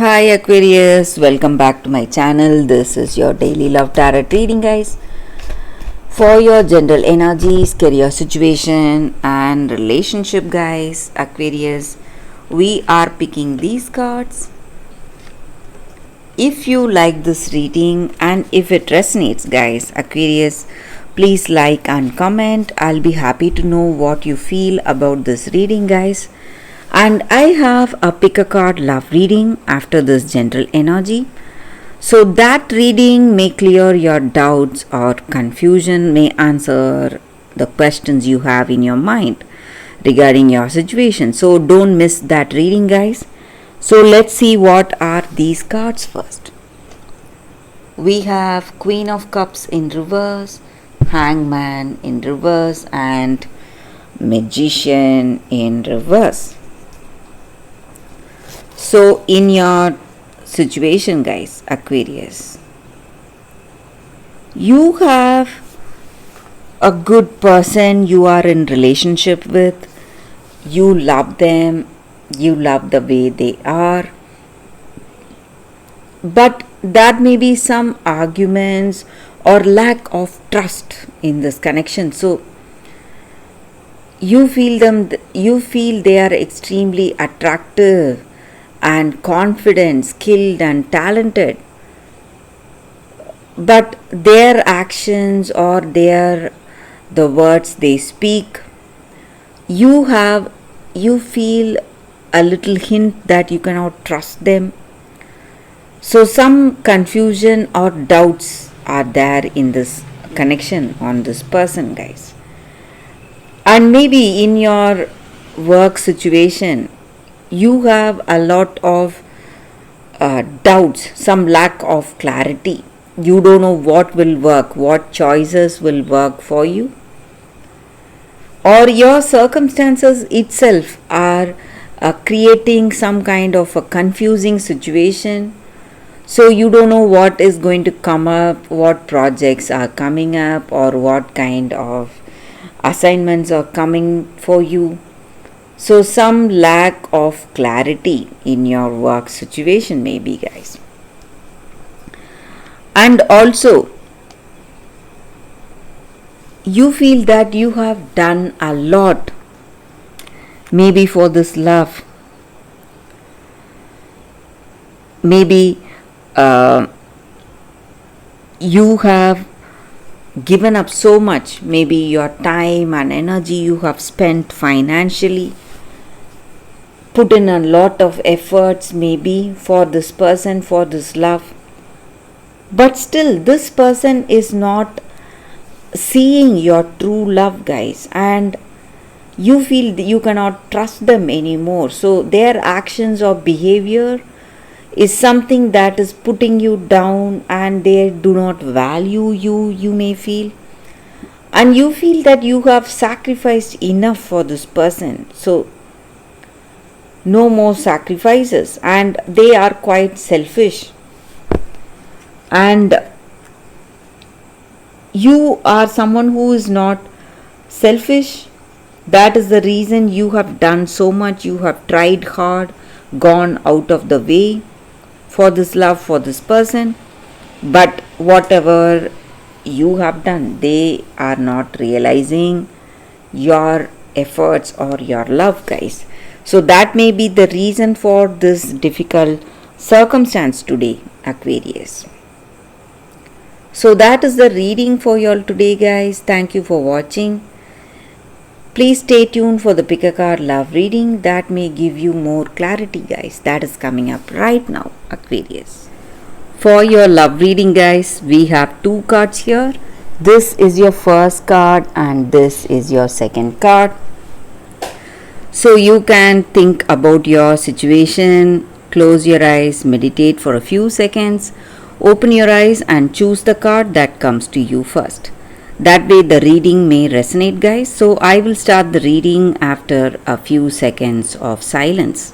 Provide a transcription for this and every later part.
Hi Aquarius, welcome back to my channel. This is your daily love tarot reading, guys. For your general energies, career situation, and relationship, guys, Aquarius, we are picking these cards. If you like this reading and if it resonates, guys, Aquarius, please like and comment. I'll be happy to know what you feel about this reading, guys. And I have a pick a card love reading after this general energy. So that reading may clear your doubts or confusion, may answer the questions you have in your mind regarding your situation. So don't miss that reading, guys. So let's see what are these cards first. We have Queen of Cups in reverse, Hangman in reverse, and Magician in reverse. So in your situation, guys, Aquarius, you have a good person you are in relationship with. You love them, you love the way they are, but that may be some arguments or lack of trust in this connection. So you feel they are extremely attractive and confident, skilled and talented, but their actions or the words they speak, you feel a little hint that you cannot trust them. So some confusion or doubts are there in this connection on this person, guys. And maybe in your work situation, you have a lot of doubts, some lack of clarity. You don't know what will work, what choices will work for you, or your circumstances itself are creating some kind of a confusing situation. So you don't know what is going to come up, what projects are coming up, or what kind of assignments are coming for you. So some lack of clarity in your work situation maybe, guys. And also you feel that you have done a lot maybe for this love. Maybe you have given up so much, maybe your time and energy you have spent financially, put in a lot of efforts maybe for this person, for this love, but still this person is not seeing your true love, guys, and you feel you cannot trust them anymore. So their actions or behavior is something that is putting you down, and they do not value you, you may feel, and you feel that you have sacrificed enough for this person. So no more sacrifices, and they are quite selfish, and you are someone who is not selfish. That is the reason you have done so much, you have tried hard, gone out of the way for this love, for this person, but whatever you have done, they are not realizing your efforts or your love, guys. So that may be the reason for this difficult circumstance today, Aquarius. So that is the reading for you all today, guys. Thank you for watching. Please stay tuned for the pick a card love reading that may give you more clarity, guys. That is coming up right now, Aquarius. For your love reading, guys, we have two cards here. This is your first card and this is your second card. So you can think about your situation, close your eyes, meditate for a few seconds, open your eyes and choose the card that comes to you first. That way the reading may resonate, guys. So I will start the reading after a few seconds of silence.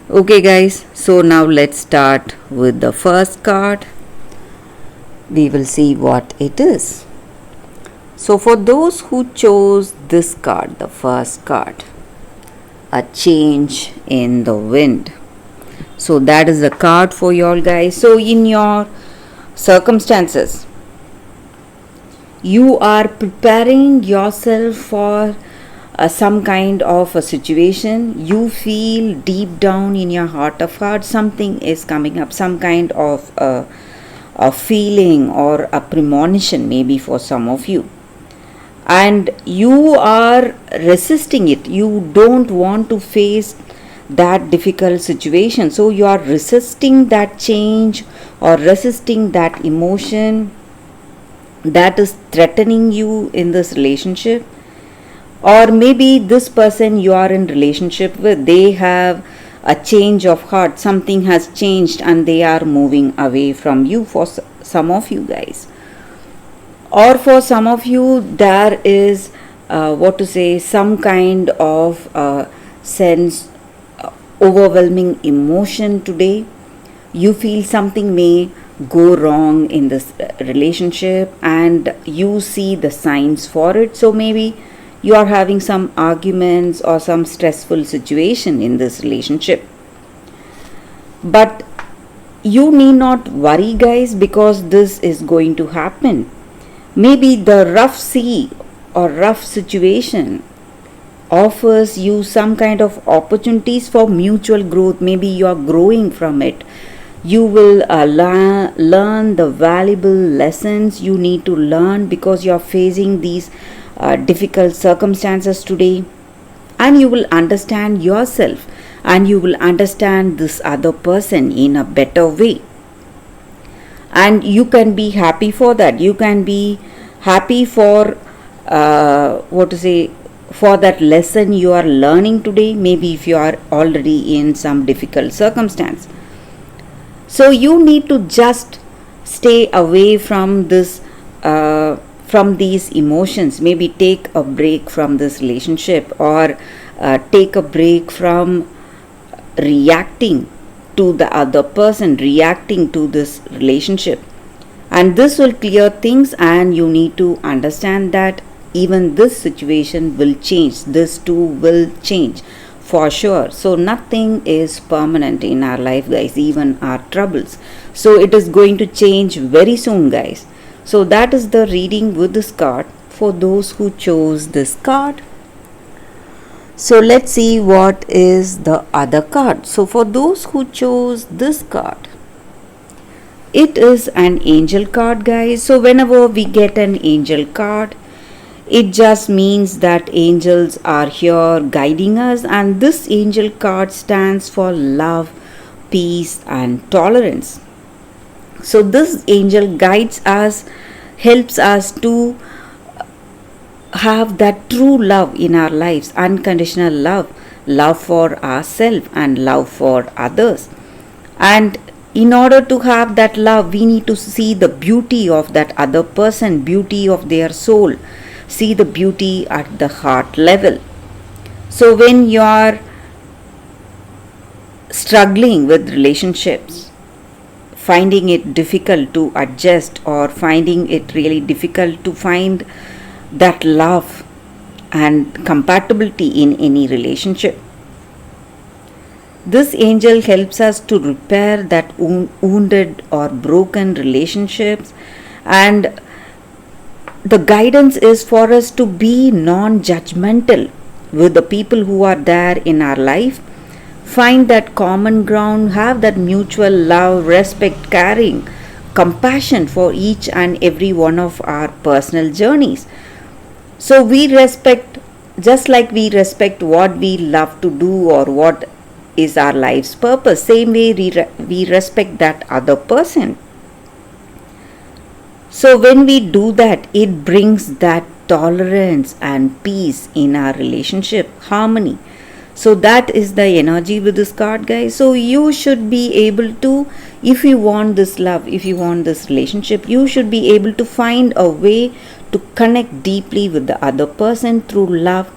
Okay, guys, so now let's start with the first card. We will see what it is. So for those who chose this card, the first card, a change in the wind. So that is the card for you all, guys. So in your circumstances, you are preparing yourself for some kind of a situation. You feel deep down in your heart of heart something is coming up, some kind of a feeling or a premonition, maybe for some of you, and you are resisting it. You don't want to face that difficult situation, so you are resisting that change or resisting that emotion that is threatening you in this relationship. Or maybe this person you are in relationship with, they have a change of heart, something has changed and they are moving away from you, for some of you guys. Or for some of you, there is some kind of sense, overwhelming emotion today. You feel something may go wrong in this relationship and you see the signs for it. So maybe you are having some arguments or some stressful situation in this relationship. But you need not worry, guys, because this is going to happen. Maybe the rough sea or rough situation offers you some kind of opportunities for mutual growth. Maybe you are growing from it. You will learn the valuable lessons you need to learn because you are facing these difficult circumstances today, and you will understand yourself and you will understand this other person in a better way, and you can be happy for that. You can be happy for for that lesson you are learning today, maybe if you are already in some difficult circumstance. So you need to just stay away from this from these emotions. Maybe take a break from this relationship, or take a break from reacting to the other person, reacting to this relationship, and this will clear things. And you need to understand that even this situation will change, this too will change for sure. So nothing is permanent in our life, guys, even our troubles. So it is going to change very soon, guys. So that is the reading with this card for those who chose this card. So let's see what is the other card. So for those who chose this card, it is an angel card, guys. So whenever we get an angel card, it just means that angels are here guiding us, and this angel card stands for love, peace and tolerance. So this angel guides us, helps us to have that true love in our lives, unconditional love, love for ourselves and love for others. And in order to have that love, we need to see the beauty of that other person, beauty of their soul, see the beauty at the heart level. So when you are struggling with relationships, finding it difficult to adjust, or finding it really difficult to find that love and compatibility in any relationship, this angel helps us to repair that wounded or broken relationships. And the guidance is for us to be non-judgmental with the people who are there in our life, find that common ground, have that mutual love, respect, caring, compassion for each and every one of our personal journeys. So we respect, just like we respect what we love to do or what is our life's purpose, same way we respect that other person. So when we do that, it brings that tolerance and peace in our relationship, harmony. So that is the energy with this card, guys. So you should be able to, if you want this love, if you want this relationship, you should be able to find a way to connect deeply with the other person through love,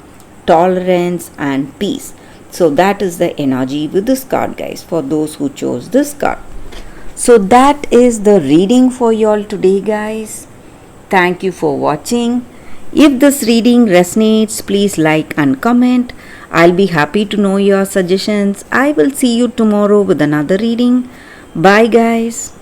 tolerance and peace. So that is the energy with this card, guys, for those who chose this card. So that is the reading for you all today, guys. Thank you for watching. If this reading resonates, please like and comment. I'll be happy to know your suggestions. I will see you tomorrow with another reading. Bye, guys.